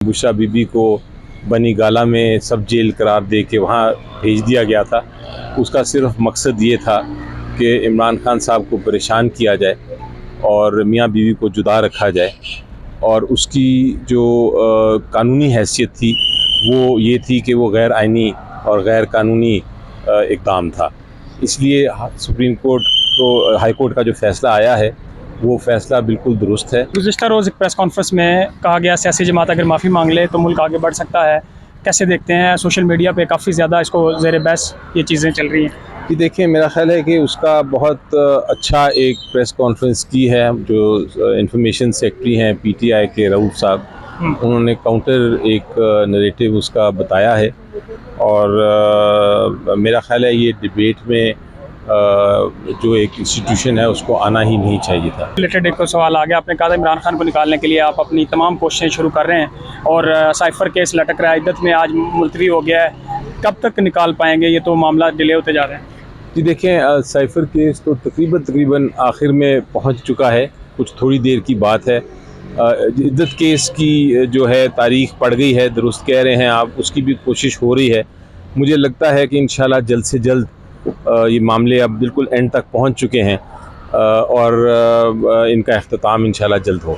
बुशरा बीबी को बनी गाला में सब जेल करार दे के वहाँ भेज दिया गया था। उसका सिर्फ मकसद ये था कि इमरान खान साहब को परेशान किया जाए और मियाँ बीवी को जुदा रखा जाए, और उसकी जो कानूनी हैसियत थी वो ये थी कि वो गैर आइनी और गैर कानूनी इक़दाम था। इसलिए सुप्रीम कोर्ट को हाई कोर्ट का जो फ़ैसला आया है वो फ़ैसला बिल्कुल दुरुस्त है। गुज़िश्ता रोज़ एक प्रेस कॉन्फ्रेंस में कहा गया सियासी जमात अगर माफ़ी मांग ले तो मुल्क आगे बढ़ सकता है। कैसे देखते हैं? सोशल मीडिया पे काफ़ी ज़्यादा इसको ज़ेर बहस ये चीज़ें चल रही हैं। कि देखिए, मेरा ख़्याल है कि उसका बहुत अच्छा एक प्रेस कॉन्फ्रेंस की है। जो इंफॉर्मेशन सेक्रेटरी हैं पीटीआई के रऊफ़ साहब, उन्होंने काउंटर एक नरेटिव उसका बताया है, और मेरा ख़्याल है ये डिबेट में जो एक इंस्टीट्यूशन है उसको आना ही नहीं चाहिए था। रिलेटेड एक सवाल आ गया, आपने कहा था इमरान खान को निकालने के लिए आप अपनी तमाम कोशिशें शुरू कर रहे हैं और साइफ़र केस लटक रहा है, इद्दत में आज मुलतवी हो गया है, कब तक निकाल पाएंगे? ये तो मामला डिले होते जा रहे हैं। जी देखें, साइफ़र केस तो तकरीबन आखिर में पहुंच चुका है, कुछ थोड़ी देर की बात है। इद्दत केस की जो है तारीख़ पड़ गई है, दुरुस्त कह रहे हैं आप, उसकी भी कोशिश हो रही है। मुझे लगता है कि इंशाल्लाह जल्द से जल्द ये मामले अब बिल्कुल एंड तक पहुंच चुके हैं, और इनका इख्तिताम इंशाल्लाह जल्द होगा।